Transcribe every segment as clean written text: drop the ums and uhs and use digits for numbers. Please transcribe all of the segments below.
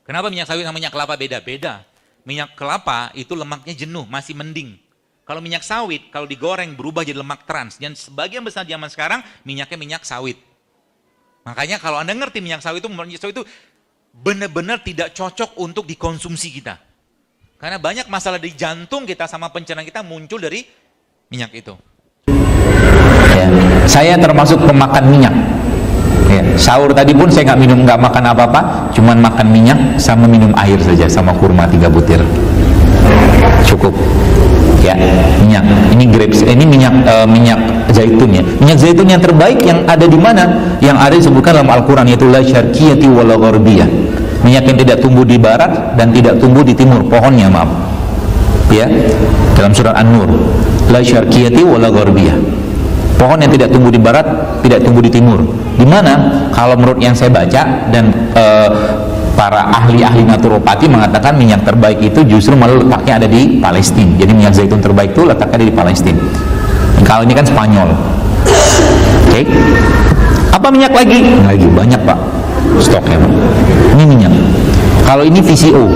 Kenapa minyak sawit sama minyak kelapa beda? Beda. Minyak kelapa itu lemaknya jenuh, masih mending. Kalau minyak sawit, kalau digoreng berubah jadi lemak trans. Dan sebagian besar zaman sekarang minyaknya minyak sawit. Makanya kalau Anda ngerti minyak sawit itu benar-benar tidak cocok untuk dikonsumsi kita. Karena banyak masalah di jantung kita sama pencernaan kita muncul dari minyak itu. Ya, saya termasuk pemakan minyak. Ya, sahur tadi pun saya nggak makan apa-apa, cuman makan minyak sama minum air saja sama kurma 3 butir. Cukup. Ya, minyak. Ini grapes, ini minyak zaitun ya. Minyak zaitun yang terbaik yang ada di mana? Yang ada disebutkan dalam Al-Qur'an, yaitu la syarqiyati wala gharbiyah. Minyak yang tidak tumbuh di barat dan tidak tumbuh di timur, pohonnya maaf. Ya. Dalam surat An-Nur, la syarqiyati wala gharbiyah. Pohon yang tidak tumbuh di barat, tidak tumbuh di timur. Di mana? Kalau menurut yang saya baca dan para ahli-ahli naturopati mengatakan minyak terbaik itu justru malah letaknya ada di Palestina. Jadi minyak zaitun terbaik itu letaknya ada di Palestina. Kalau ini kan Spanyol. Oke. Apa minyak lagi? Lagi banyak Pak stoknya Pak. Ini minyak. Kalau ini VCO.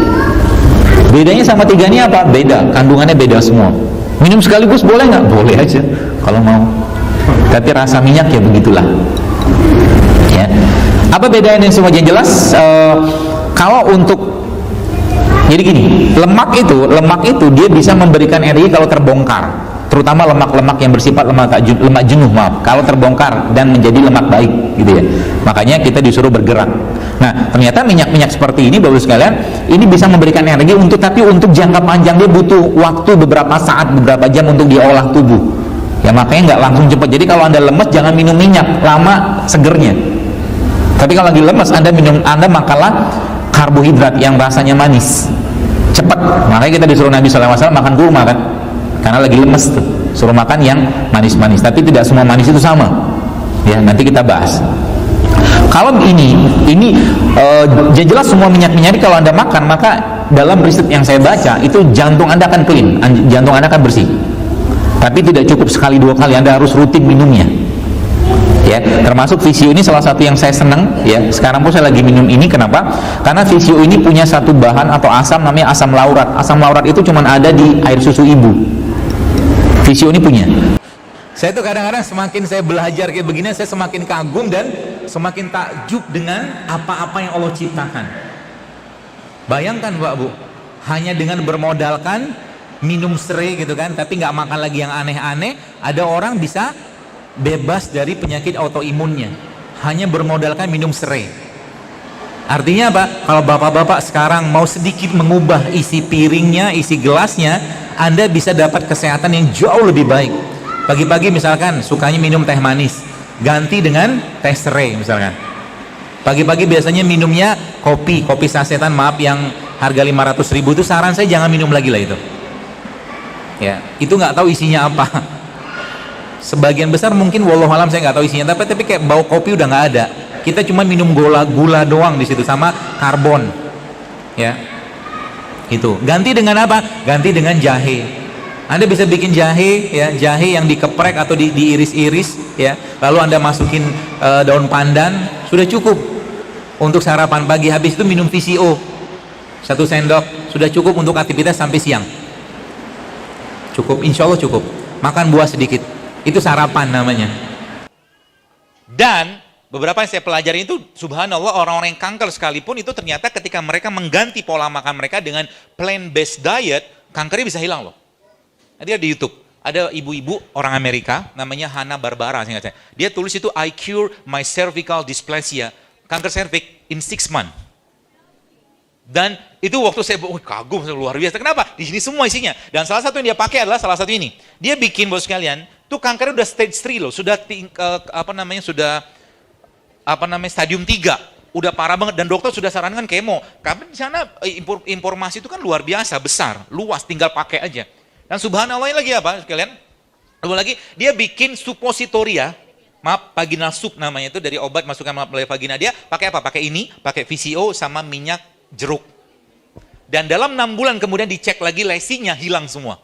Bedanya sama 3 ini apa? Beda. Kandungannya beda semua. Minum sekaligus boleh nggak? Boleh aja kalau mau. Tapi rasa minyak ya begitulah. Ya. Apa bedanya semua? Yang jelas kalau untuk, jadi gini, lemak itu dia bisa memberikan energi kalau terbongkar, terutama lemak-lemak yang bersifat lemak jenuh maaf, kalau terbongkar dan menjadi lemak baik gitu ya. Makanya kita disuruh bergerak. Nah, ternyata minyak-minyak seperti ini Bapak sekalian, ini bisa memberikan energi tapi untuk jangka panjang dia butuh waktu beberapa saat, beberapa jam untuk diolah tubuh. Ya makanya nggak langsung cepat. Jadi kalau Anda lemes jangan minum minyak, lama segernya. Tapi kalau lagi lemes Anda makanlah karbohidrat yang rasanya manis, cepat. Makanya kita disuruh Nabi SAW makan kurma kan, karena lagi lemes tuh, suruh makan yang manis-manis. Tapi tidak semua manis itu sama. Ya nanti kita bahas. Kalau ini jelas semua minyak-minyak ini kalau Anda makan, maka dalam riset yang saya baca itu jantung Anda akan clean, jantung Anda akan bersih. Tapi tidak cukup sekali 2 kali, Anda harus rutin minumnya. Ya, termasuk VCO ini salah satu yang saya senang ya. Sekarang pun saya lagi minum ini, kenapa? Karena VCO ini punya satu bahan atau asam namanya asam laurat. Asam laurat itu cuma ada di air susu ibu. VCO ini punya. Saya tuh kadang-kadang semakin saya belajar kayak begini, saya semakin kagum dan semakin takjub dengan apa-apa yang Allah ciptakan. Bayangkan Pak Bu, hanya dengan bermodalkan minum serai gitu kan, tapi nggak makan lagi yang aneh-aneh, ada orang bisa bebas dari penyakit autoimunnya hanya bermodalkan minum serai. Artinya apa? Kalau bapak-bapak sekarang mau sedikit mengubah isi piringnya, isi gelasnya, Anda bisa dapat kesehatan yang jauh lebih baik. Pagi-pagi misalkan sukanya minum teh manis, ganti dengan teh serai misalkan. Pagi-pagi biasanya minumnya kopi sasetan maaf yang harga 500.000 itu, saran saya jangan minum lagi lah itu. Ya, itu nggak tahu isinya apa. Sebagian besar mungkin wallahualam saya nggak tahu isinya, tapi kayak bau kopi udah nggak ada. Kita cuma minum gula doang di situ sama karbon. Ya. Itu. Ganti dengan apa? Ganti dengan jahe. Anda bisa bikin jahe ya, jahe yang dikeprek atau diiris-iris ya. Lalu Anda masukin daun pandan, sudah cukup. Untuk sarapan pagi, habis itu minum VCO. 1 sendok sudah cukup untuk aktivitas sampai siang. Cukup, insya Allah cukup. Makan buah sedikit, itu sarapan namanya. Dan beberapa yang saya pelajari itu, subhanallah, orang-orang yang kanker sekalipun itu ternyata ketika mereka mengganti pola makan mereka dengan plant-based diet, kankernya bisa hilang loh. Nanti di YouTube ada ibu-ibu orang Amerika namanya Hannah Barbara, saya ingat saya. Dia tulis itu I cure my cervical dysplasia, kanker cervix in 6 months. Dan itu waktu saya kagum, luar biasa. Kenapa? Di sini semua isinya. Dan salah satu yang dia pakai adalah salah satu ini. Dia bikin bos sekalian, tuh kankernya udah stage 3 loh, sudah stadium 3, udah parah banget dan dokter sudah sarankan kemo. Karena di sana informasi itu kan luar biasa, besar, luas, tinggal pakai aja. Dan subhanallah lagi apa sekalian? Lalu lagi dia bikin suppositoria, maaf, vaginal soup namanya, itu dari obat masukkan melalui vagina dia. Pakai apa? Pakai ini, pakai VCO sama minyak jeruk. Dan dalam 6 bulan kemudian dicek lagi lesinya hilang semua.